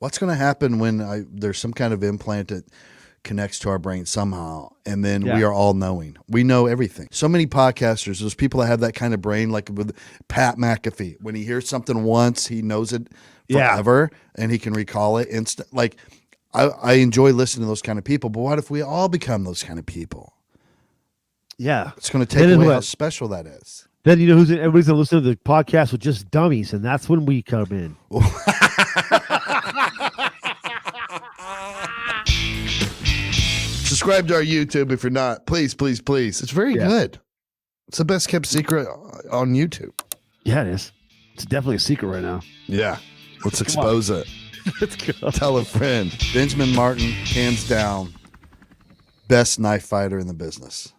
What's going to happen when there's some kind of implant that connects to our brain somehow, and then we are all knowing. We know everything. So many podcasters, there's people that have that kind of brain, like with Pat McAfee. When he hears something once, he knows it forever, and he can recall it instant. Like, I enjoy listening to those kind of people, but what if we all become those kind of people? Yeah. It's going to take away how special that is. Then everybody's going to listen to the podcast with just dummies, and that's when we come in. Subscribe to our YouTube if you're not. Please, please, please. It's very good. It's the best kept secret on YouTube. Yeah, it is. It's definitely a secret right now. Yeah. Let's expose it. Let's go. Tell a friend. Benjamin Martin, hands down, best knife fighter in the business.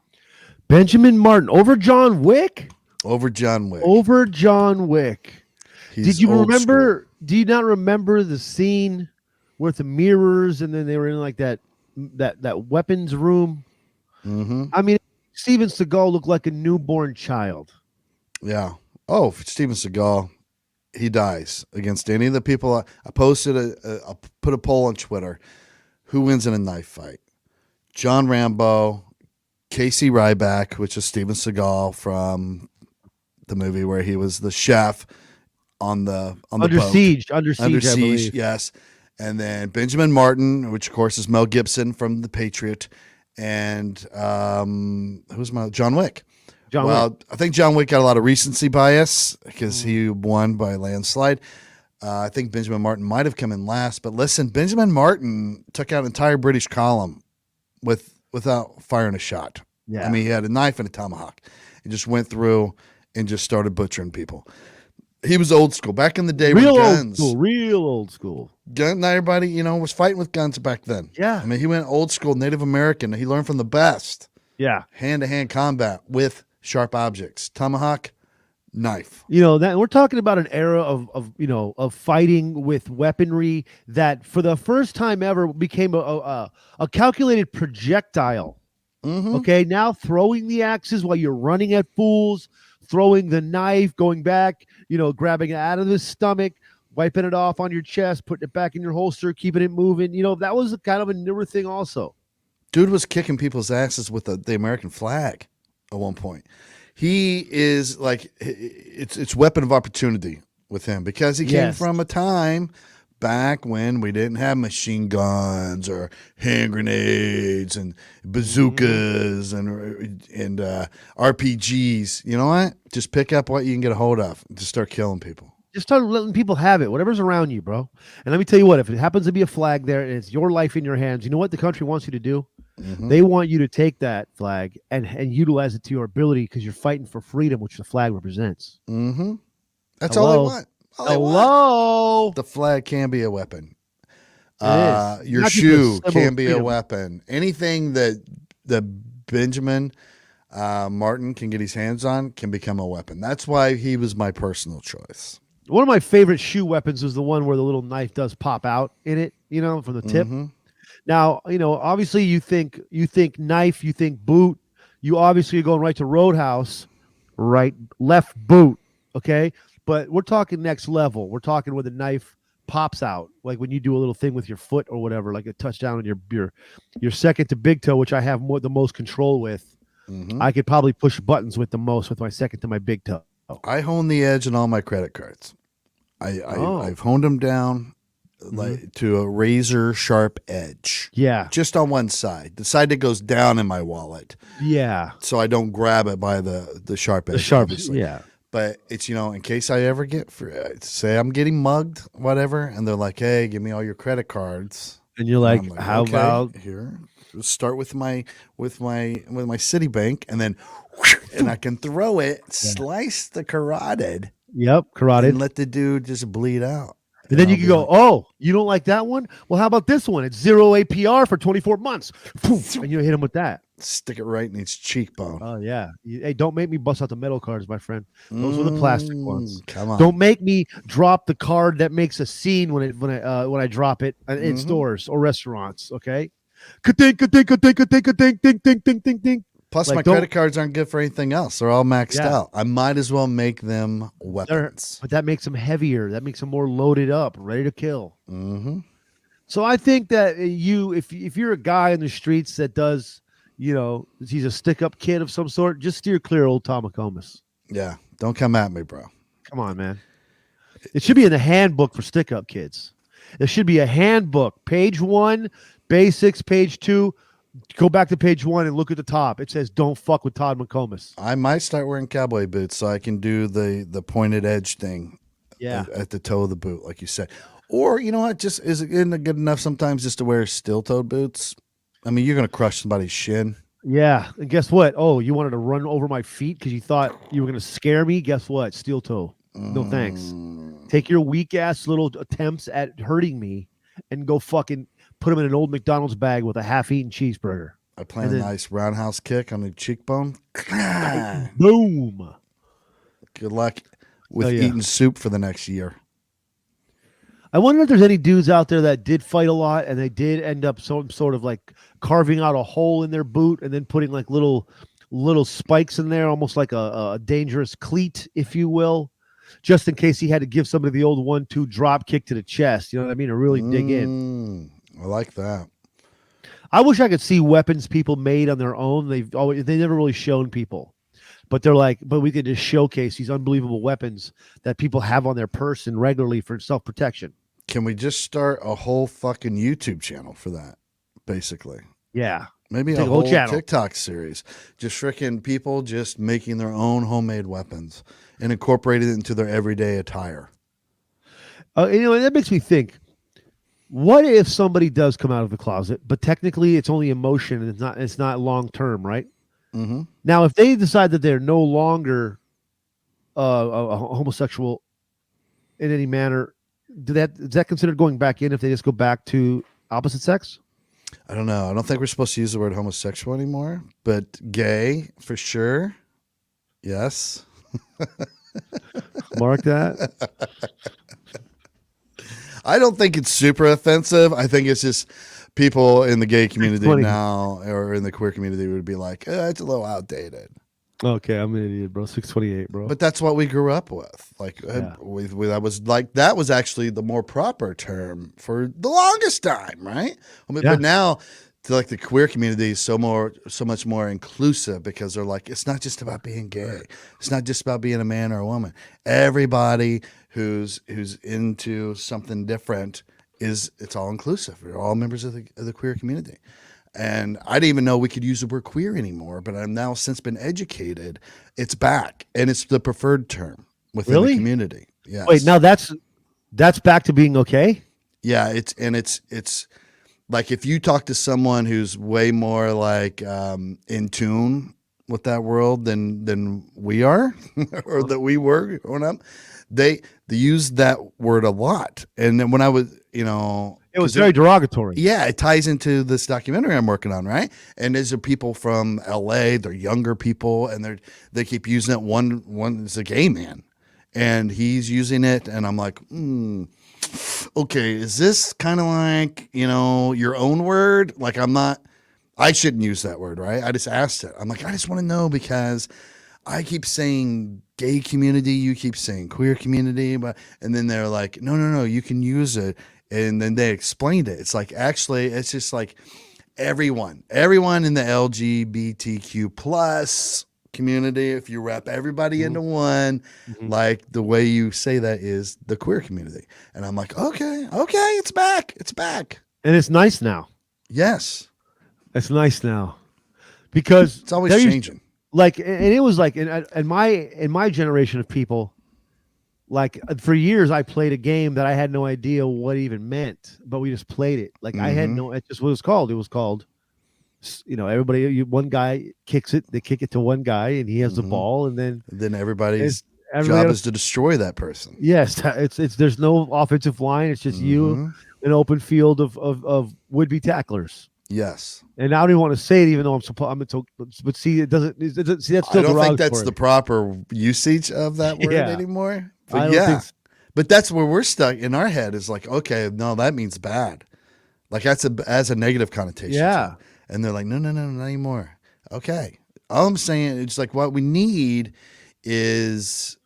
Benjamin Martin over John Wick? Over John Wick. Over John Wick. He's Do you not remember the scene with the mirrors and then they were in like that weapons room? Mm-hmm. I mean, Steven Seagal looked like a newborn child. Yeah. Oh, Steven Seagal, he dies against any of the people. I posted I put a poll on Twitter. Who wins in a knife fight? John Rambo, Casey Ryback, which is Steven Seagal from the movie where he was the chef on the Under boat. Under Siege, yes. And then Benjamin Martin, which of course is Mel Gibson from The Patriot, and John Wick. Wick. I think John Wick got a lot of recency bias because he won by a landslide. I think Benjamin Martin might have come in last, but listen, Benjamin Martin took out an entire British column without firing a shot. Yeah. I mean, he had a knife and a tomahawk. He just went through and just started butchering people. He was old school. Back in the day with guns. Real old school. Not everybody, was fighting with guns back then. Yeah. I mean, he went old school, Native American. He learned from the best. Yeah. Hand-to-hand combat with sharp objects. Tomahawk, knife. That we're talking about an era of fighting with weaponry that for the first time ever became a calculated projectile. Mm-hmm. Okay, now throwing the axes while you're running at fools, throwing the knife, going back, grabbing it out of the stomach, wiping it off on your chest, putting it back in your holster, keeping it moving. That was kind of a newer thing also. Dude was kicking people's asses with the American flag at one point. He is like, it's weapon of opportunity with him because he came from a time back when we didn't have machine guns or hand grenades and bazookas and RPGs. You know what? Just pick up what you can get a hold of and just start killing people. Just start letting people have it, whatever's around you, bro. And let me tell you what, if it happens to be a flag there and it's your life in your hands, you know what the country wants you to do? Mm-hmm. They want you to take that flag and utilize it to your ability because you're fighting for freedom, which the flag represents. Mm-hmm. That's all they want. Hello. The flag can be a weapon. Your shoe can be a weapon. Anything that Benjamin Martin can get his hands on can become a weapon. That's why he was my personal choice. One of my favorite shoe weapons is the one where the little knife does pop out in it, from the tip. Mm-hmm. Now, obviously you think knife, you think boot. You obviously are going right to Roadhouse, left boot, okay? But we're talking next level. We're talking where the knife pops out, like when you do a little thing with your foot or whatever, like a touchdown on your second to big toe, which I have the most control with. Mm-hmm. I could probably push buttons with the most with my second to my big toe. I hone the edge on all my credit cards. I've honed them down to a razor sharp edge. Yeah. Just on one side, the side that goes down in my wallet. Yeah. So I don't grab it by the sharp edge. The sharp, obviously. yeah. But it's, in case I ever say I'm getting mugged, whatever, and they're like, hey, give me all your credit cards. And you're like, how about here? Let's start with my Citibank, and then and I can throw it, slice the carotid. Yep, carotid. And let the dude just bleed out. And then you can go, oh, you don't like that one? Well, how about this one? It's 0 APR for 24 months. And you hit him with that. Stick it right in his cheekbone. Oh, yeah. Hey, don't make me bust out the metal cards, my friend. Those are the plastic ones. Come on. Don't make me drop the card that makes a scene when I drop it in stores or restaurants, okay? Ka-ding, ka-ding, ka-ding, ka-ding, ka-ding, ding, ding, ding, ding, ding. Plus, my credit cards aren't good for anything else. They're all maxed out. I might as well make them weapons. But that makes them heavier. That makes them more loaded up, ready to kill. Mm-hmm. So I think that if you're a guy in the streets that does, he's a stick up kid of some sort, just steer clear of old Tom McComas. Yeah, don't come at me, bro. Come on, man. It should be in the handbook for stick up kids. There should be a handbook, page 1, basics, page 2. Go back to page 1 and look at the top. It says, "Don't fuck with Todd McComas." I might start wearing cowboy boots so I can do the pointed edge thing. Yeah, at the toe of the boot, like you said. Or you know what? Just isn't it good enough sometimes just to wear steel-toed boots? I mean, you're gonna crush somebody's shin. yeah. And guess what? Oh, you wanted to run over my feet because you thought you were gonna scare me? Guess what? Steel toe. No thanks. Take your weak ass little attempts at hurting me and go fucking put them in an old McDonald's bag with a half-eaten cheeseburger. I plan a nice roundhouse kick on the cheekbone. Boom. Good luck with eating soup for the next year. I wonder if there's any dudes out there that did fight a lot and they did end up some sort of like carving out a hole in their boot and then putting like little spikes in there, almost like a dangerous cleat, if you will, just in case he had to give somebody the old 1-2 drop kick to the chest. You know what I mean? To really dig in. I like that. I wish I could see weapons people made on their own. They never really shown people. But they're like, but we could just showcase these unbelievable weapons that people have on their person regularly for self-protection. Can we just start a whole fucking YouTube channel for that, basically? Yeah. Maybe a whole TikTok series. Just freaking people just making their own homemade weapons and incorporating it into their everyday attire. That makes me think, what if somebody does come out of the closet, but technically it's only emotion and it's not long-term, right? Mm-hmm. Now, if they decide that they're no longer a homosexual in any manner, is that considered going back in if they just go back to opposite sex? I don't know. I don't think we're supposed to use the word homosexual anymore, but gay for sure. Yes. Mark that. I don't think it's super offensive. I think it's just people in the gay community now or in the queer community would be like, it's a little outdated. Okay, I'm an idiot, bro. 628, bro. But that's what we grew up with. Like, that was actually the more proper term for the longest time, right? But now, like the queer community is so much more inclusive because they're like, it's not just about being gay. It's not just about being a man or a woman. Everybody who's into something different it's all inclusive. We're all members of the queer community. And I didn't even know we could use the word queer anymore, but I've now since been educated. It's back, and it's the preferred term within the community. Yes. Wait, now that's back to being okay? Yeah, it's like if you talk to someone who's way more like in tune with that world than we are, or that we were growing up, they use that word a lot. And then when I was, it was very derogatory. Yeah, it ties into this documentary I'm working on, right? And these are people from LA, they're younger people, and they keep using it. One is a gay man, and he's using it, and I'm like, okay, is this kind of like, your own word? Like I shouldn't use that word, right? I just asked it. I'm like, I just want to know because I keep saying gay community, you keep saying queer community, and then they're like, no, you can use it. And then they explained it. It's like, actually, it's just like everyone in the LGBTQ plus community, if you wrap everybody into one, like the way you say that is the queer community. And I'm like, okay, it's back. And it's nice now. Yes. It's nice now. Because it's always changing. And it was like in my generation of people, like for years I played a game that I had no idea what it even meant, but we just played it. Like I had it's just what it was called. It was called, everybody, one guy kicks it, they kick it to one guy and he has the ball, and then everybody's job is to destroy that person. Yes. It's there's no offensive line. It's just you, an open field of would-be tacklers. Yes. And I don't even want to say it, even though but see, it doesn't see, that's still I don't think that's the proper usage of that word anymore. But but that's where we're stuck in our head is like, okay, no, that means bad. Like that's as a negative connotation. Yeah. And they're like, no, not anymore. Okay. All I'm saying is like what we need is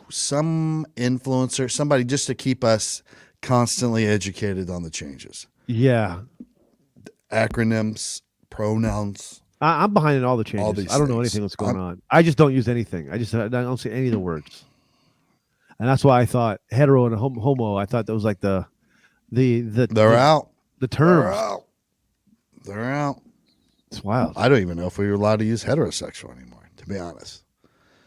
some influencer, somebody just to keep us constantly educated on the changes. Yeah. Acronyms, pronouns. I'm behind in all the changes. All these I don't know things. anything that's going on. I just don't use anything. I don't see any of the words. And that's why I thought hetero and homo, I thought that was like They're out. The terms. They're out. It's wild. I don't even know if we were allowed to use heterosexual anymore, to be honest.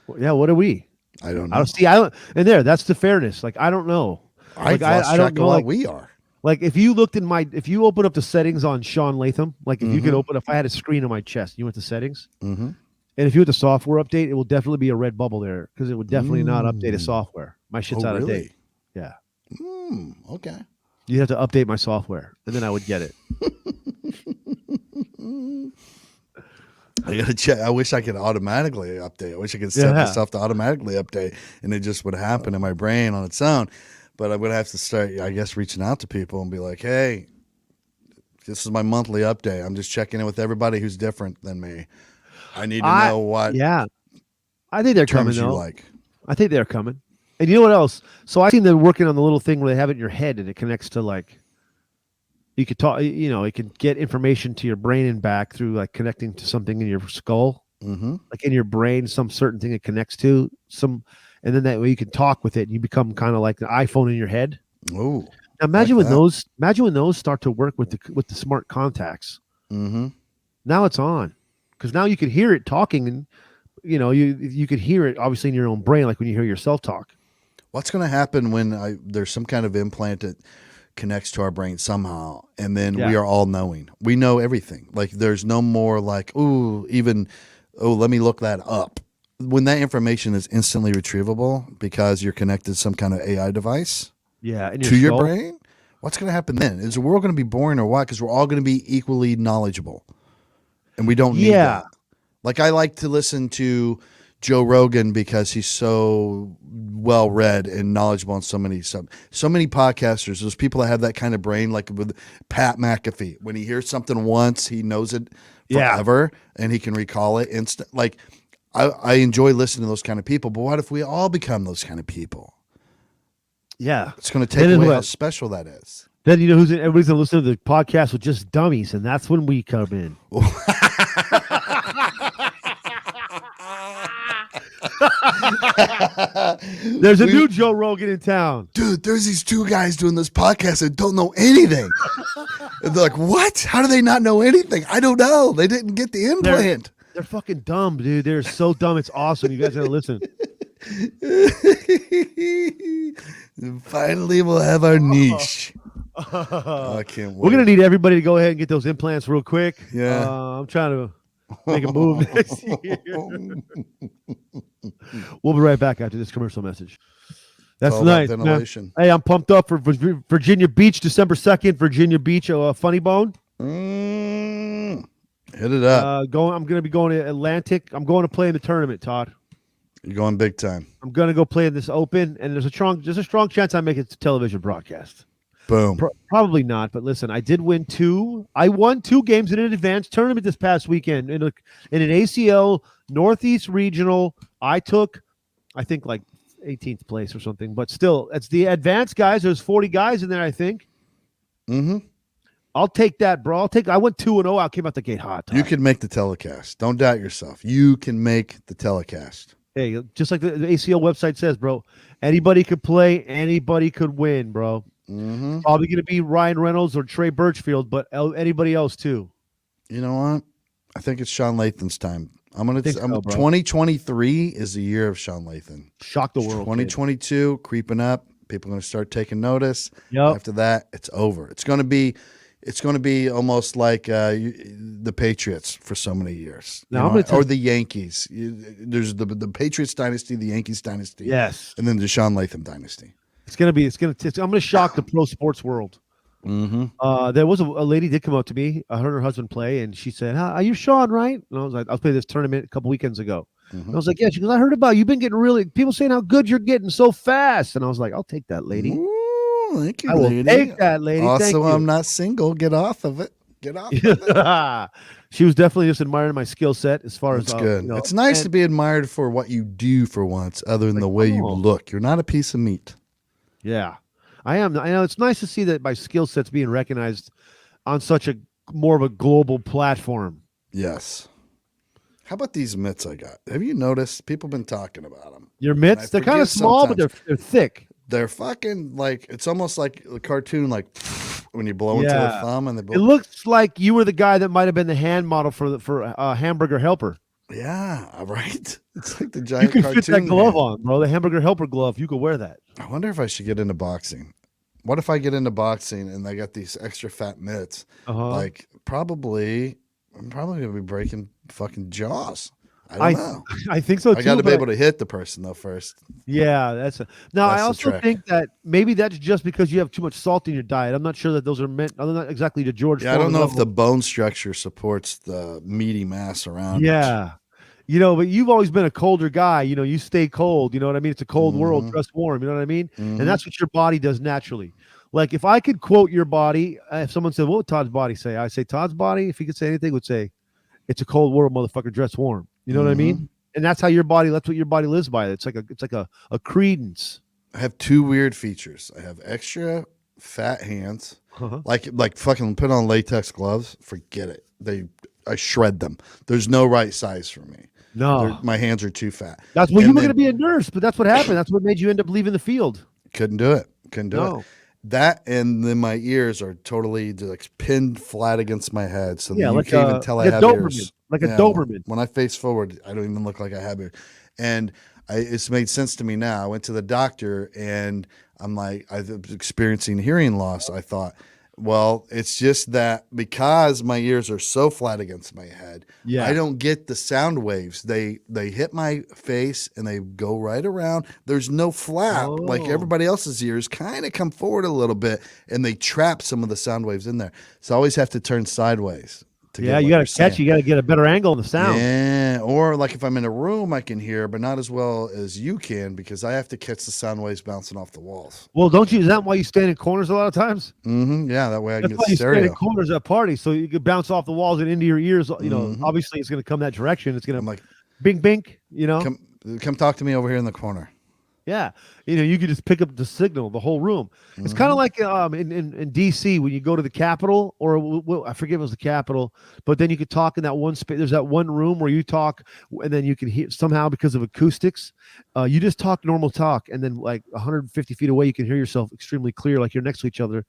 Well, yeah, what are we? I don't know. I don't see. I don't. And that's the fairness. Like I don't know. I've lost track of what we are. Like if you open up the settings on Shaun Latham, like if you could open, if I had a screen on my chest, you went to settings, and if you went to software update, it will definitely be a red bubble there because it would definitely not update a software. My shit's out of date. Yeah. Okay. You have to update my software, and then I would get it. I gotta check. I wish I could automatically update. I wish I could set myself to automatically update, and it just would happen in my brain on its own. But I would have to start, I guess, reaching out to people and be like, "Hey, this is my monthly update. I'm just checking in with everybody who's different than me. I need to know what." Yeah, I think they're coming. Though. Like, I think they're coming. And you know what else? So I seen them working on the little thing where they have it in your head, and it connects to like. You could talk, you know, it can get information to your brain and back through like connecting to something in your skull, like in your brain, some certain thing it connects to and then that way you can talk with it and you become kind of like the iPhone in your head. Oh, now imagine when those start to work with the smart contacts. Now it's on because now you can hear it talking and, you know, you could hear it obviously in your own brain, like when you hear yourself talk. What's going to happen when there's some kind of implant that connects to our brain somehow, and then we are all knowing. We know everything. Like there's no more like, let me look that up. When that information is instantly retrievable because you're connected to some kind of AI device to your brain, what's going to happen then? Is the world going to be boring or what? Because we're all going to be equally knowledgeable, and we don't need that. Like I like to listen to Joe Rogan because he's so well read and knowledgeable on so many podcasters. Those people that have that kind of brain, like with Pat McAfee, when he hears something once, he knows it forever and he can recall it instant. Like I enjoy listening to those kind of people, but what if we all become those kind of people? Yeah, it's going to take away how special that is. Then you know everybody's going to listen to the podcast with just dummies, and that's when we come in. There's a new Joe Rogan in town. Dude, there's these two guys doing this podcast that don't know anything. They're like, what? How do they not know anything? I don't know. They didn't get the implant. They're fucking dumb, dude. They're so dumb. It's awesome. You guys gotta listen. Finally, we'll have our niche. I can't wait. We're gonna need everybody to go ahead and get those implants real quick. Yeah. I'm trying to make a move next year. We'll be right back after this commercial message. That's nice. Hey, I'm pumped up for Virginia Beach, December 2nd. Virginia Beach, Funny Bone. Hit it up. I'm going to be going to Atlantic. I'm going to play in the tournament, Todd. You're going big time. I'm going to go play in this Open, and there's a strong chance I make it to television broadcast. Boom. Probably not, but listen, I did win two. I won 2 games in an advanced tournament this past weekend in an ACL Northeast Regional. I took, I think, like 18th place or something, but still, it's the advanced guys. There's 40 guys in there, I think. I'll take that, bro. I went 2-0. I came out the gate hot. You can make the telecast. Don't doubt yourself. You can make the telecast. Hey, just like the ACL website says, bro, anybody could play, anybody could win, bro. Probably going to be Ryan Reynolds or Trey Birchfield, but anybody else too. You know what? I think it's Shaun Latham's time. 2023 is the year of Shaun Latham. Shock the world. 2022 creeping up. People are going to start taking notice. Yep. After that, it's over. It's going to be almost like the Patriots for so many years, or the Yankees. There's the Patriots dynasty, the Yankees dynasty, yes, and then the Shaun Latham dynasty. I'm going to shock the pro sports world. There was a lady did come up to me. I heard her husband play, and she said, "Are you Shaun, right?" And I was like, "I was playing this tournament a couple weekends ago." And I was like, "Yeah." She goes, "I heard about you. You've been getting really people saying how good you're getting so fast." And I was like, "I'll take that, lady." Ooh, thank you, I will take that, lady. Also, thank you. I'm not single. Get off of it. Get off of it. She was definitely just admiring my skill set as far as good. It's nice to be admired for what you do for once, other than the way you look. You're not a piece of meat. Yeah. I am. I know it's nice to see that my skill set's being recognized on such a more of a global platform. Yes. How about these mitts I got? Have you noticed? People have been talking about them. Your mitts, they're kind of small, but they're thick. They're fucking like, it's almost like a cartoon, like when you blow into the thumb and they blow. It looks like you were the guy that might have been the hand model for Hamburger Helper. Yeah, right. It's like the giant you cartoon. Fit that glove on, bro. The Hamburger Helper glove. You could wear that. I wonder if I should get into boxing. What if I get into boxing and I got these extra fat mitts? Like I'm probably gonna be breaking fucking jaws. I don't know. I think so too. I got to be able to hit the person though first. Yeah, I also think that maybe that's just because you have too much salt in your diet. I'm not sure that those are meant. I'm not exactly to George. Yeah, I don't know if the bone structure supports the meaty mass around. Yeah. But you've always been a colder guy. You stay cold. You know what I mean? It's a cold world. Dress warm. You know what I mean? And that's what your body does naturally. Like if I could quote your body, if someone said, "What would Todd's body say?" I say Todd's body, if he could say anything, would say, "It's a cold world, motherfucker. Dress warm." You know what I mean? And that's how that's what your body lives by. It's like a credence. I have two weird features. I have extra fat hands, like fucking put on latex gloves. Forget it. I shred them. There's no right size for me. No, my hands are too fat. That's you were going to be a nurse, but that's what happened. That's what made you end up leaving the field. Couldn't do it. That and then my ears are totally like pinned flat against my head, so you can't even tell I have ears. Like a Doberman. When I face forward, I don't even look like I have ears. And it's made sense to me now. I went to the doctor, and I'm like, I was experiencing hearing loss. I thought, well, it's just that because my ears are so flat against my head, I don't get the sound waves. They hit my face and they go right around. There's no flap like everybody else's ears kind of come forward a little bit and they trap some of the sound waves in there. So I always have to turn sideways. You got to catch. You got to get a better angle on the sound. Yeah, or like if I'm in a room, I can hear, but not as well as you can because I have to catch the sound waves bouncing off the walls. Well, is that why you stand in corners a lot of times? Yeah, that way I can get stereo. You stand in corners at parties, so you can bounce off the walls and into your ears. Obviously it's going to come that direction. It's going to bing, bing. Come talk to me over here in the corner. Yeah, you could just pick up the signal, the whole room. It's kind of like in DC when you go to the Capitol, or I forget if it was the Capitol, but then you could talk in that one space. There's that one room where you talk, and then you can hear somehow because of acoustics. You just talk normal talk, and then like 150 feet away, you can hear yourself extremely clear, like you're next to each other,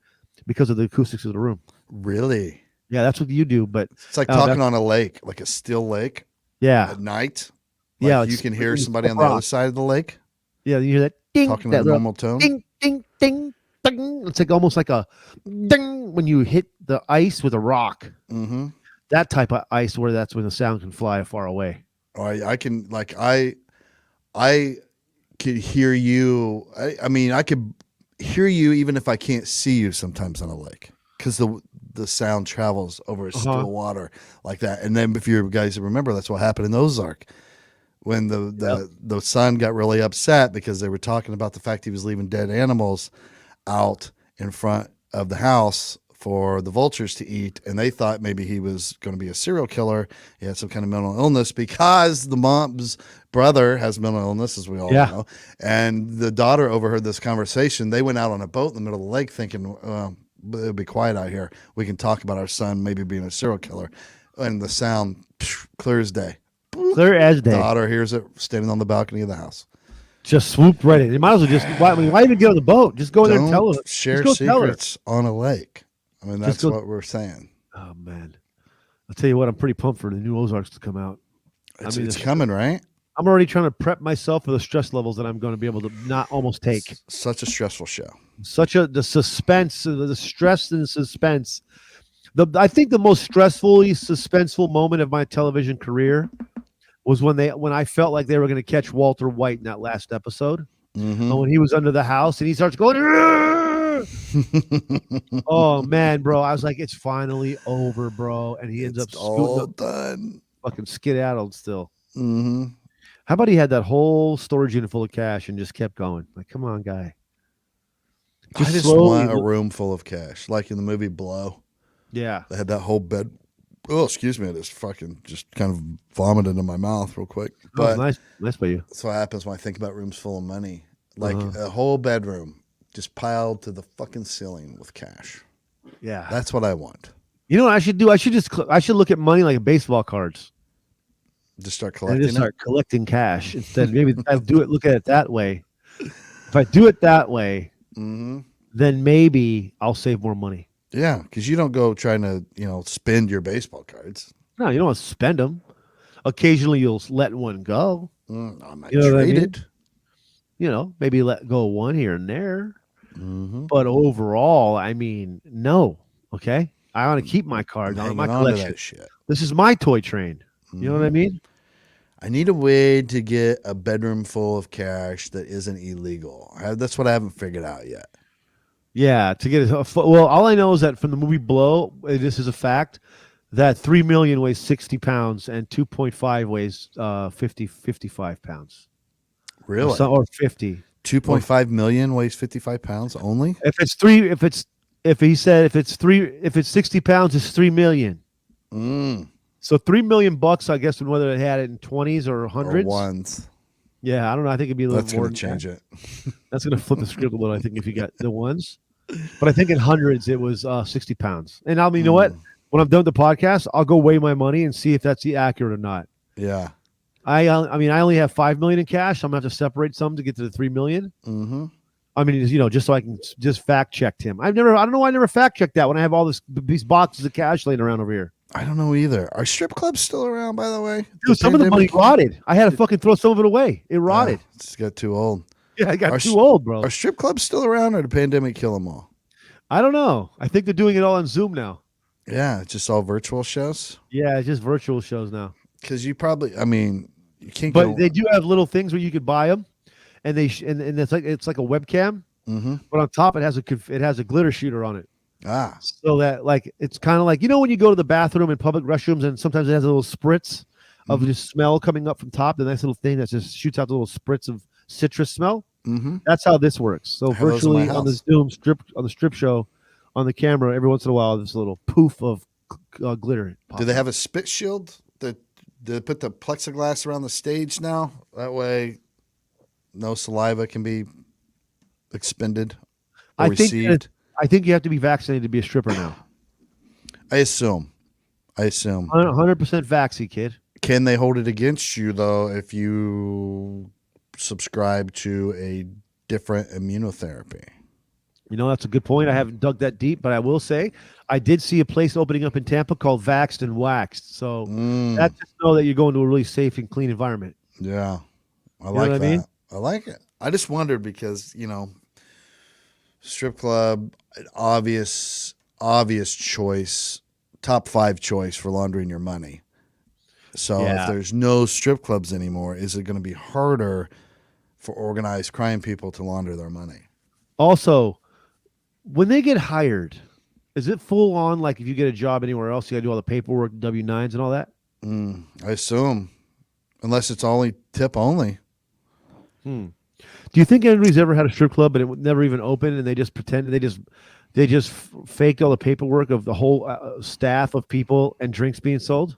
because of the acoustics of the room. Really? Yeah, that's what you do. But it's like talking on a lake, like a still lake. Yeah. At night. You can hear somebody on the other side of the lake. Yeah, you hear that ding, talking in a normal tone. Ding, ding, ding, ding. It's like almost like a ding when you hit the ice with a rock. That type of ice where that's when the sound can fly far away. I can I could hear you. I mean, I could hear you even if I can't see you sometimes on a lake because the sound travels over still water like that. And then if you guys remember, that's what happened in Ozark. When the son got really upset because they were talking about the fact he was leaving dead animals out in front of the house for the vultures to eat, and they thought maybe he was going to be a serial killer. He had some kind of mental illness because the mom's brother has mental illness, as we all know, and the daughter overheard this conversation. They went out on a boat in the middle of the lake thinking, it'll be quiet out here. We can talk about our son maybe being a serial killer. And the sound, clear as day. Clear as day. Daughter hears it standing on the balcony of the house. Just swooped right in. You might as well just, why even get on the boat? Just go in there and tell her. Share secrets on a lake. I mean, that's what we're saying. Oh, man. I'll tell you what, I'm pretty pumped for the new Ozarks to come out. It's coming, right? I'm already trying to prep myself for the stress levels that I'm going to be able to not almost take. Such a stressful show. The suspense, the stress and suspense. I think the most stressfully suspenseful moment of my television career was when I felt like they were going to catch Walter White in that last episode. When he was under the house and he starts going, oh man, bro. I was like, it's finally over, bro. And he ends up all done. Fucking skedaddled still. How about he had that whole storage unit full of cash and just kept going? Like, come on, guy. I just want a room full of cash, like in the movie Blow. Yeah. They had that whole bed. Oh, excuse me. I just kind of vomited in my mouth real quick. But nice by you. That's what happens when I think about rooms full of money. Like a whole bedroom, just piled to the fucking ceiling with cash. Yeah. That's what I want. You know what I should do? I should look at money like baseball cards. Just start And collecting just start collecting cash instead. Maybe I'll look at it that way. If I do it that way, then maybe I'll save more money. Yeah, because you don't go trying to, spend your baseball cards. No, you don't want to spend them. Occasionally, you'll let one go. I might You know trade what I mean? it. Maybe let go one here and there. But overall, I mean, no. Okay, I want to keep my cards. I want my collection. That shit. This is my toy train. You know what I mean? I need a way to get a bedroom full of cash that isn't illegal. That's what I haven't figured out yet. Yeah, to get well, all I know is that from the movie Blow, this is a fact that 3 million weighs 60 pounds and 2.5 weighs 55 pounds. Really? Or 50. 2.5 million weighs 55 pounds only? If it's 60 pounds, it's 3 million. So $3 million, I guess, and whether it had it in 20s or hundreds. Or ones. Yeah, I don't know. I think it'd be a little more. That's going to change it. That's going to flip the script a little, I think, if you got the ones. But I think in hundreds, it was 60 pounds. And you know what? When I'm done with the podcast, I'll go weigh my money and see if that's accurate or not. Yeah. I only have 5 million in cash. I'm going to have to separate some to get to the 3 million. I mean, just so I can just fact check him. I don't know why I never fact checked that when I have all these boxes of cash laying around over here. I don't know either. Are strip clubs still around, by the way? Dude, some of the money rotted. I had to fucking throw some of it away. It rotted. It just got too old. Yeah, I got too old, bro. Are strip clubs still around, or did the pandemic kill them all? I don't know. I think they're doing it all on Zoom now. Yeah, it's just all virtual shows. Yeah, it's just virtual shows now. Because you can't. But they do have little things where you could buy them, and and it's like a webcam. But on top it has a glitter shooter on it. So that it's kind of like when you go to the bathroom in public restrooms and sometimes it has a little spritz of just smell coming up from top. The nice little thing that just shoots out the little spritz of citrus smell. That's how this works. So virtually on the Zoom strip show, on the camera, every once in a while, this little poof of glitter. Do they have a spit shield? They put the plexiglass around the stage now? That way, no saliva can be expended or received. I think you have to be vaccinated to be a stripper now. I assume. 100% vaxxed, kid. Can they hold it against you, though, if you subscribe to a different immunotherapy? That's a good point. I haven't dug that deep, but I will say I did see a place opening up in Tampa called Vaxxed and Waxed. So that's just know that you're going to a really safe and clean environment. Yeah. I like that. I mean? I like it. I just wondered because, strip club, an obvious choice, top 5 choice for laundering your money. So if there's no strip clubs anymore, is it going to be harder for organized crime people to launder their money? Also, when they get hired, is it full on like if you get a job anywhere else, you got to do all the paperwork, W-9s and all that? I assume, unless it's only tip only. Do you think anybody's ever had a strip club but it never even opened, and they just pretended they just faked all the paperwork of the whole staff of people and drinks being sold?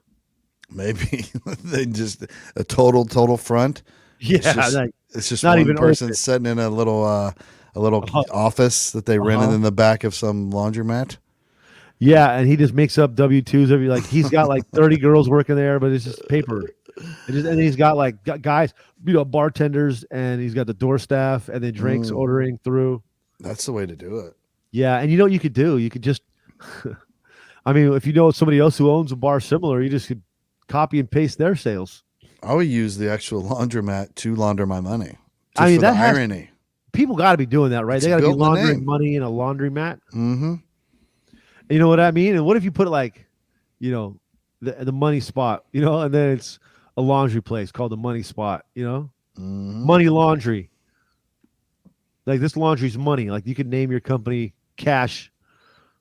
Maybe they just a total front. Yeah, it's just not one person sitting in a little office that they rented in the back of some laundromat. Yeah, and he just makes up W-2s. He's got 30 girls working there, but it's just paper. And he's got guys, bartenders, and he's got the door staff and then drinks ordering through. That's the way to do it. Yeah, and what you could do? You could just, if you know somebody else who owns a bar similar, you just could copy and paste their sales. I would use the actual laundromat to launder my money. For the irony. People got to be doing that, right? They got to be laundering money in a laundromat. You know what I mean? And what if you put the money spot, and then it's a laundry place called the money spot, money laundry. This laundry's money. You could name your company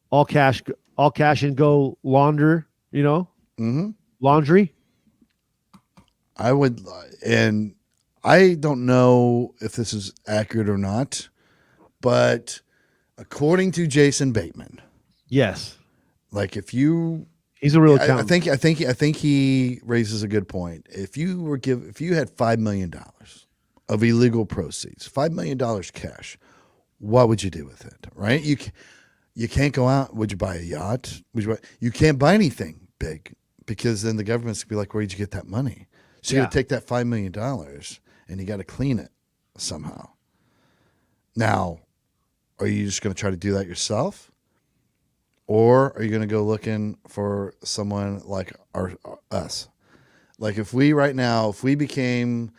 all cash and go launder, laundry. I would, and I don't know if this is accurate or not, but according to Jason Bateman, yes, he's a real accountant. I think he raises a good point. If you had $5 million of illegal proceeds, $5 million cash, what would you do with it? Right? You can't go out. Would you buy a yacht? You can't buy anything big because then the government's gonna be like, where'd you get that money? So you got to take that $5 million and you got to clean it somehow. Now, are you just going to try to do that yourself? Or are you going to go looking for someone like us? Like if we became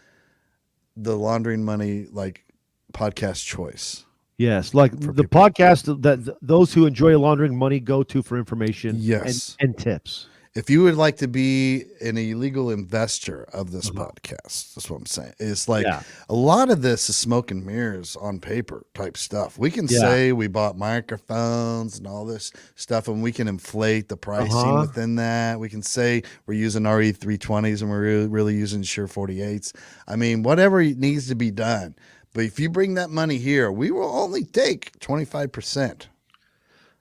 the Laundering Money like podcast choice. Yes, like the podcast that those who enjoy laundering money go to for information and tips. If you would like to be an illegal investor of this podcast, that's what I'm saying. It's like a lot of this is smoke and mirrors on paper type stuff. We can say we bought microphones and all this stuff, and we can inflate the pricing within that. We can say we're using RE320s and we're really using Shure 48s. I mean, whatever needs to be done. But if you bring that money here, we will only take 25%.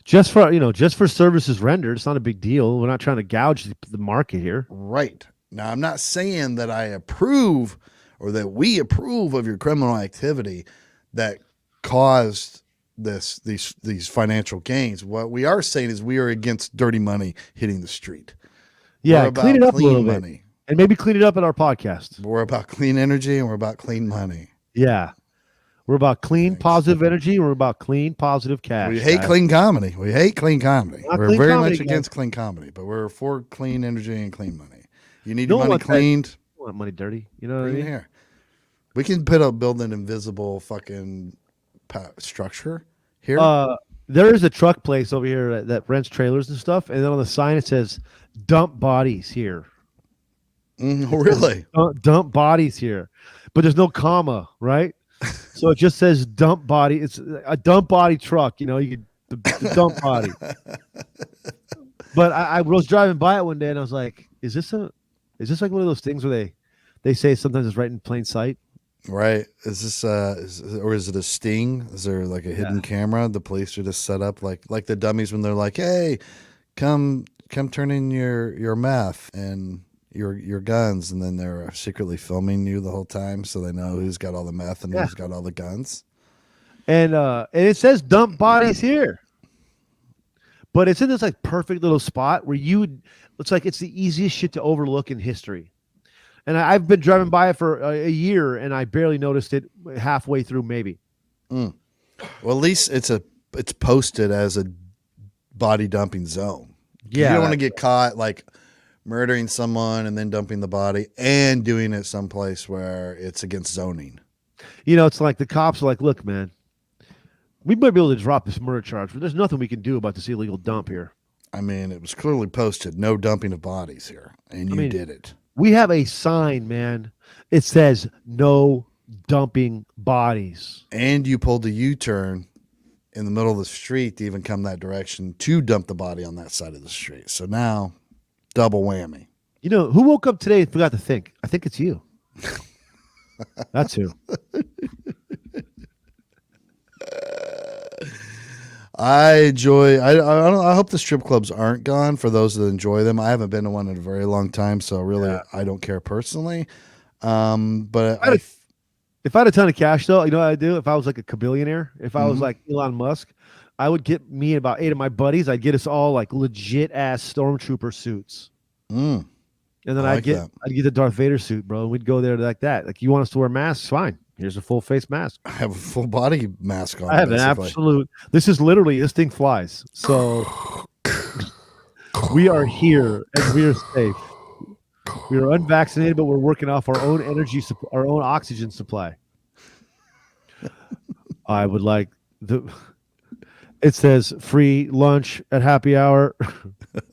Just for services rendered, it's not a big deal. We're not trying to gouge the market here. Right. Now, I'm not saying that I approve or that we approve of your criminal activity that caused these financial gains. What we are saying is we are against dirty money hitting the street. Yeah, clean it up a little bit. And maybe clean it up in our podcast. We're about clean energy and we're about clean money. Yeah. We're about clean, positive energy. We're about clean, positive cash. We hate clean comedy. We're very much against clean comedy, but we're for clean energy and clean money. You need your money cleaned. You want money dirty. You know what I mean? Here. We can build an invisible fucking structure here. There is a truck place over here that rents trailers and stuff, and then on the sign it says, dump bodies here. Really? Dump bodies here. But there's no comma, right? So it just says dump body. It's a dump body truck, you could the dump body. But I was driving by it one day and I was like, is this like one of those things where they say sometimes it's right in plain sight? Right. Is this or is it a sting? Is there like a hidden camera the police are just set up like the dummies when they're like, hey, come turn in your meth and your guns, and then they're secretly filming you the whole time so they know who's got all the meth and who's got all the guns. And it says dump bodies here. But it's in this like perfect little spot where it's like it's the easiest shit to overlook in history. And I've been driving by it for a year and I barely noticed it halfway through maybe. Well, at least it's posted as a body dumping zone. Yeah. You don't want to get caught like murdering someone and then dumping the body and doing it someplace where it's against zoning. It's like the cops are like, look, man, we might be able to drop this murder charge, but there's nothing we can do about this illegal dump here. I mean, it was clearly posted, no dumping of bodies here, and you did it. We have a sign, man. It says no dumping bodies. And you pulled the U-turn in the middle of the street to even come that direction to dump the body on that side of the street. So now, double whammy. Who woke up today and forgot to think? I think it's you. That's who. I hope the strip clubs aren't gone for those that enjoy them. I haven't been to one in a very long time, so really I don't care personally. But if I had a ton of cash, though, you know what I'd do? If I was like a billionaire, if I was like Elon Musk, I would get me and about 8 of my buddies. I'd get us all like legit ass stormtrooper suits. And then I'd get the Darth Vader suit, bro. And we'd go there like that. Like, you want us to wear masks? Fine. Here's a full face mask. I have a full body mask on. I have basically. An absolute. This thing flies. So we are here and we are safe. We are unvaccinated, but we're working off our own energy, our own oxygen supply. I would like it says free lunch at happy hour. All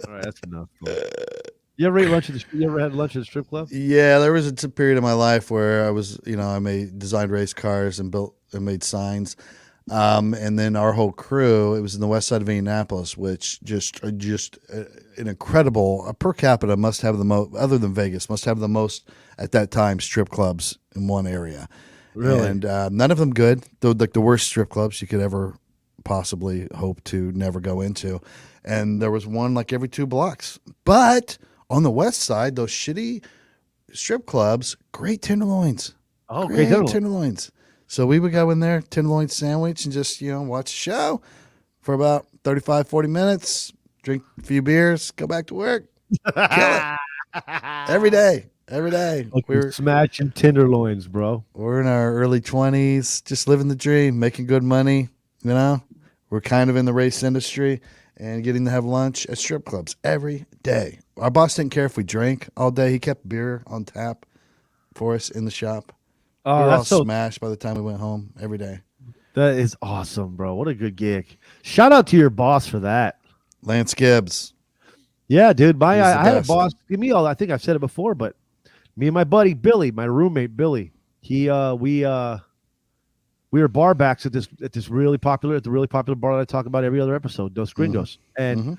right, that's enough. You ever had lunch at the strip club? Yeah, there was a period of my life where I was, I designed race cars and built and made signs. And then our whole crew, it was in the west side of Indianapolis, which just an incredible per capita must have the most, other than Vegas, must have the most at that time strip clubs in one area. Really? And none of them good. They're like the worst strip clubs you could ever possibly hope to never go into. And there was one like every 2 blocks. But on the west side, those shitty strip clubs, great tenderloins. Oh, great tenderloins. So we would go in there, tenderloin sandwich, and just, watch a show for about 35, 40 minutes, drink a few beers, go back to work, kill it. Every day. We're smashing tenderloins, bro. We're in our early 20s, just living the dream, making good money, We're kind of in the race industry and getting to have lunch at strip clubs every day. Our boss didn't care if we drank all day. He kept beer on tap for us in the shop. We were all smashed by the time we went home every day. That is awesome, bro. What a good gig. Shout out to your boss for that. Lance Gibbs. Yeah, dude. I had a boss give me all. I think I've said it before, but me and my buddy Billy, my roommate Billy, we were bar backs at the really popular bar that I talk about every other episode, Dos Gringos, and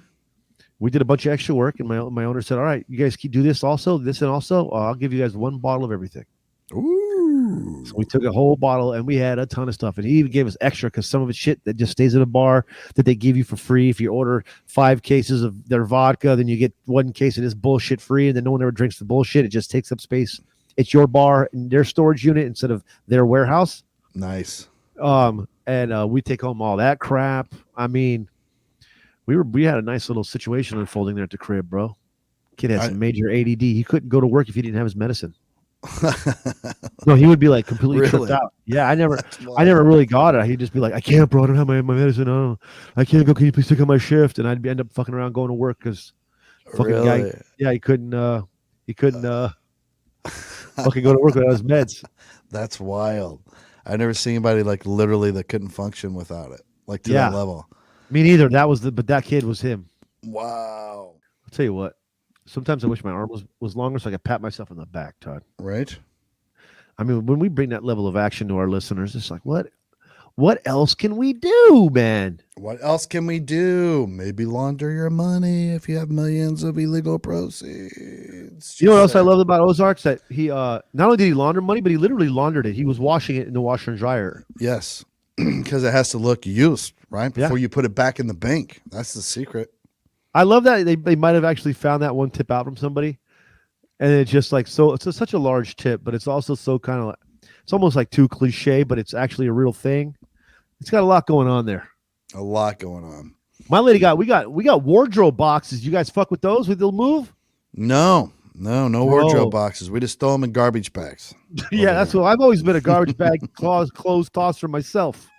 we did a bunch of extra work. And my owner said, "All right, you guys do this and also. I'll give you guys one bottle of everything." Ooh! So we took a whole bottle and we had a ton of stuff, and he even gave us extra because some of it's shit that just stays at a bar that they give you for free. If you order 5 cases of their vodka, then you get 1 case of this bullshit free, and then no one ever drinks the bullshit. It just takes up space. It's your bar and their storage unit instead of their warehouse. Nice. And we take home all that crap. I mean, we had a nice little situation unfolding there at the crib, bro. Kid had some major ADD. He couldn't go to work if he didn't have his medicine. No, he would be like completely tripped out. Yeah, I never really got it. He'd just be like, "I can't, bro. I don't have my medicine. Oh, I can't go. Can you please take on my shift?" And I'd end up fucking around going to work because fucking guy. Yeah, he couldn't fucking go to work without his meds. That's wild. I've never seen anybody like literally that couldn't function without it, like to that level. Me neither. But that kid was him. Wow. I'll tell you what. Sometimes I wish my arm was longer so I could pat myself on the back, Todd. Right. I mean, when we bring that level of action to our listeners, it's like, what else can we do, man? What else can we do? Maybe launder your money if you have millions of illegal proceeds. You know what else I love about Ozarks? That he not only did he launder money, but he literally laundered it. He was washing it in the washer and dryer. Yes, because it has to look used, right? Before you put it back in the bank. That's the secret. I love that they might have actually found that one tip out from somebody, and it's just like it's such a large tip, but it's also so kind of it's almost like too cliche, but it's actually a real thing. It's got a lot going on there. A lot going on. My lady we got wardrobe boxes. You guys fuck with those with the move? No wardrobe boxes. We just throw them in garbage bags. Yeah, that's what I've always been a garbage bag clothes tosser myself.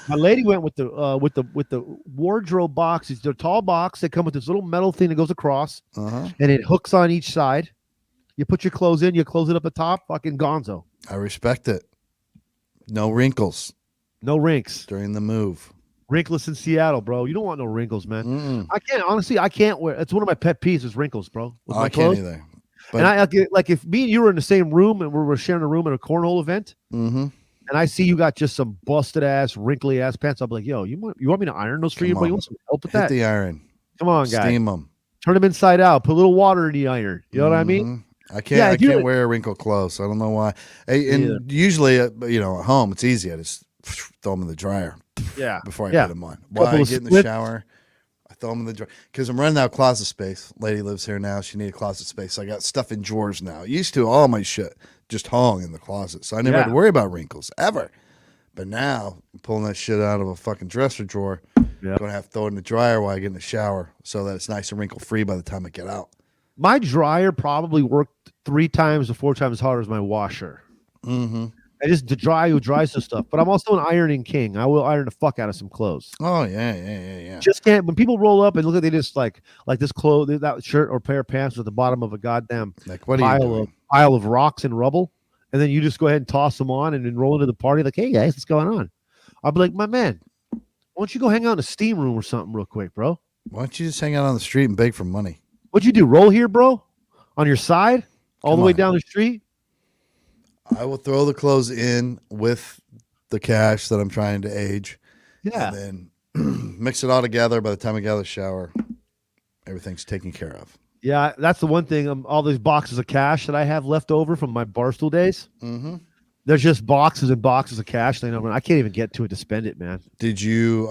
My lady went with the wardrobe boxes. They're tall box. They come with this little metal thing that goes across, and it hooks on each side. You put your clothes in, you close it up the top. Fucking gonzo. I respect it. No wrinkles. No wrinkles during the move. Wrinkless in Seattle, bro. You don't want no wrinkles, man. I can't wear. It's one of my pet peeves is wrinkles, bro. With my clothes. Can't either. But, and like if me and you were in the same room and we were sharing a room at a cornhole event, and I see you got just some busted ass, wrinkly ass pants, I'll be like, "Yo, you want me to iron those for you? But you want some help with that? Hit the iron. Come on, guys. Steam them. Turn them inside out. Put a little water in the iron. You know what I mean? I can't wear wrinkled clothes. I don't know why. And usually, at home, it's easy. I just throw them in the dryer. Yeah. Before I put them on. While I get in the shower, I throw them in the dryer because I'm running out of closet space. Lady lives here now. She needed closet space. So I got stuff in drawers now. Used to all my shit just hung in the closet, so I never had to worry about wrinkles ever. But now I'm pulling that shit out of a fucking dresser drawer. I'm gonna have to throw it in the dryer while I get in the shower so that it's nice and wrinkle free by the time I get out. My dryer probably worked 3 times to 4 times as hard as my washer. I just dries the stuff, but I'm also an ironing king. I will iron the fuck out of some clothes. Oh yeah. Just can't. When people roll up and look at, they just like this that shirt or pair of pants at the bottom of a goddamn pile of rocks and rubble, and then you just go ahead and toss them on and then roll into the party like, "Hey guys, what's going on?" I'll be like, "My man, why don't you go hang out in a steam room or something real quick, bro? Why don't you just hang out on the street and beg for money? What'd you do? Roll here, bro? On your side, all the way down the street?" I will throw the clothes in with the cash that I'm trying to age. Yeah. And then mix it all together. By the time I get out of the shower, everything's taken care of. Yeah, that's the one thing. All these boxes of cash that I have left over from my Barstool days. There's just boxes and boxes of cash. I can't even get to it to spend it, man. Did you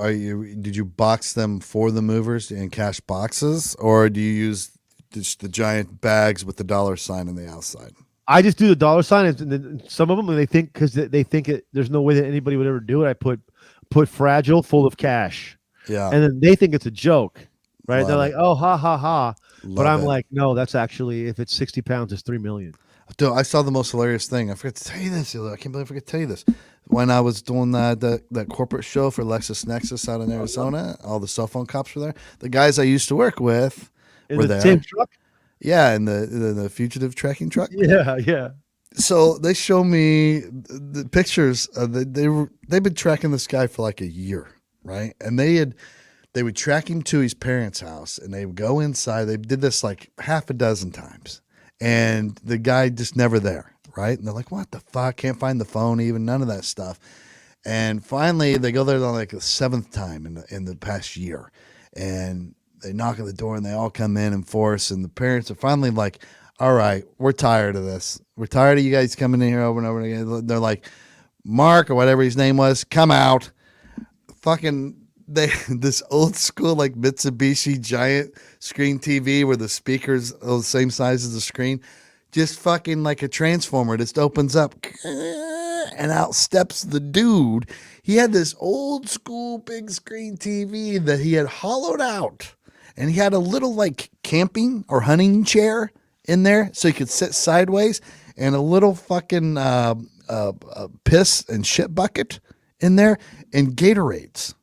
box them for the movers in cash boxes, or do you use just the giant bags with the dollar sign on the outside? I just do the dollar sign, and then some of them, they think because they think there's no way that anybody would ever do it. I put fragile, full of cash. Yeah. And then they think it's a joke, right? Love They're like, it. oh, ha, ha, ha. But I'm Love it. like, no, that's actually, if it's 60 pounds, it's $3 million. Dude, I saw the most hilarious thing. I forgot to tell you this. I can't believe I forgot to tell you this. When I was doing that corporate show for LexisNexis out in Arizona, all the cell phone cops were there. The guys I used to work with were there. Same truck? Yeah, in the fugitive tracking truck. Yeah, yeah. So they show me the pictures. They've been tracking this guy for like a year, right? And they would track him to his parents' house, and they would go inside. They did this like half a dozen times, and the guy just never there, right? And they're like, "What the fuck? Can't find the phone, even none of that stuff." And finally, they go there on like the 7th time in the past year, and they knock at the door, and they all come in force. And the parents are finally like, "All right, we're tired of this. We're tired of you guys coming in here over and over again." They're like, "Mark," or whatever his name was, "come out." Fucking this old school like Mitsubishi giant screen TV where the speakers are the same size as the screen, just fucking like a transformer, just opens up, and out steps the dude. He had this old school big screen TV that he had hollowed out, and he had a little like camping or hunting chair in there so he could sit sideways, and a little fucking piss and shit bucket in there, and Gatorades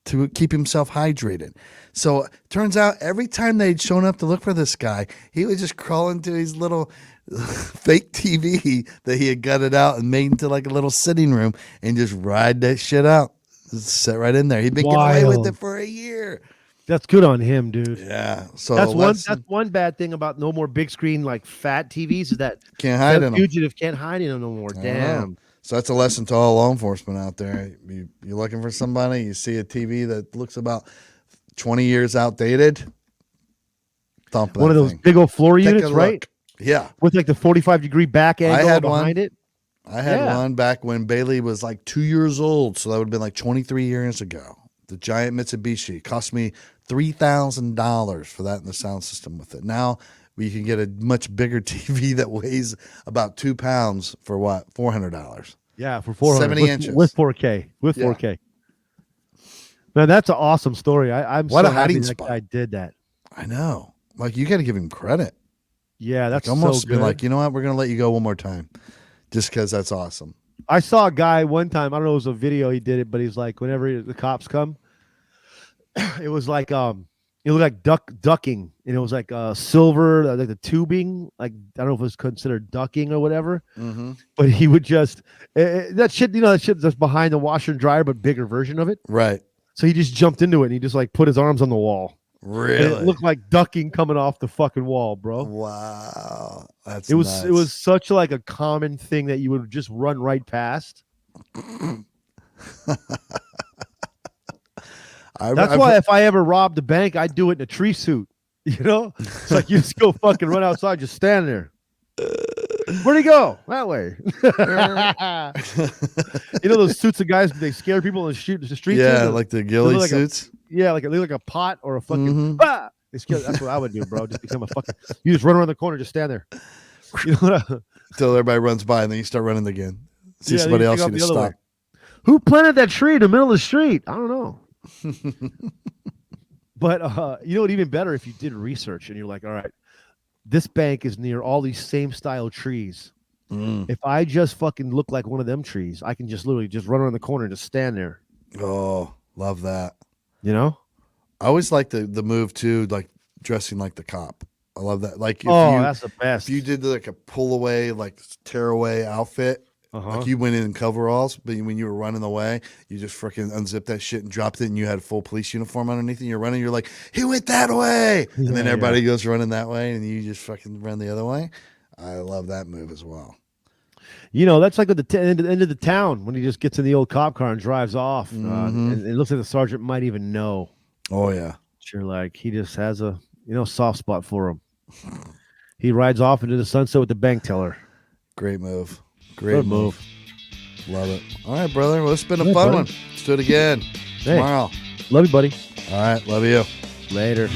to keep himself hydrated. So turns out every time they'd shown up to look for this guy, he would just crawl into his little fake TV that he had gutted out and made into like a little sitting room and just ride that shit out. Just sit right in there. He'd been getting away with it for a year. That's good on him, dude. Yeah. So that's one bad thing about no more big screen like fat TVs is that can't hide in them. Fugitive can't hide in them no more. Damn. So that's a lesson to all law enforcement out there. You're looking for somebody, you see a TV that looks about 20 years outdated, thump that one of those thing. big old floor Take units, a right? look. Yeah. With like the 45-degree back angle behind it. I had one back when Bailey was like 2 years old. So that would have been like 23 years ago. The giant Mitsubishi. It cost me $3,000 for that in the sound system with it. Now you can get a much bigger TV that weighs about 2 pounds for what? $400. Yeah, for 400. 70 inches. With 4K. With 4K. Man, that's an awesome story. I'm what so a happy hiding that spot. guy did that. I know. Like, you got to give him credit. Yeah, that's like, almost so be good. like, you know what? We're going to let you go one more time just because that's awesome. I saw a guy one time. I don't know, it was a video he did it, but he's like, whenever the cops come, it was like it looked like ducking, and it was like silver, like the tubing. Like I don't know if it was considered ducking or whatever. Mm-hmm. But he would just that shit, that shit that's behind the washer and dryer, but bigger version of it. Right. So he just jumped into it and he just like put his arms on the wall. Really? And it looked like ducking coming off the fucking wall, bro. Wow. That's it was nuts. It was such like a common thing that you would just run right past. That's why if I ever robbed a bank, I'd do it in a tree suit. You know? It's like you just go fucking run outside, just stand there. Where'd he go? That way. You know those suits of guys, they scare people in the street? Yeah, like the ghillie like suits. They look like a pot or a fucking they scare. That's what I would do, bro. Just become a fucking you just run around the corner, just stand there. You know what Until everybody runs by and then you start running again. See somebody else, you just stop. Way. Who planted that tree in the middle of the street? I don't know. But you know what, even better if you did research and you're like, all right, this bank is near all these same style trees. If I just fucking look like one of them trees, I can just literally just run around the corner and just stand there. Oh, love that. You know? I always like the move too, like dressing like the cop. I love that. Like that's the best. If you did like a pull away, like tear away outfit, like you went in coveralls, but when you were running away, you just freaking unzipped that shit and dropped it, and you had a full police uniform underneath, and you're running. You're like, he went that way, and then everybody goes running that way, and you just fucking run the other way. I love that move as well. You know, that's like at the end of the town when he just gets in the old cop car and drives off. And it looks like the sergeant might even know. Oh yeah, sure. Like he just has a soft spot for him. He rides off into the sunset with the bank teller. Great move. Great move. Love it. All right, brother. Well, it's been a fun one. Let's do it again tomorrow. Love you, buddy. All right. Love you. Later.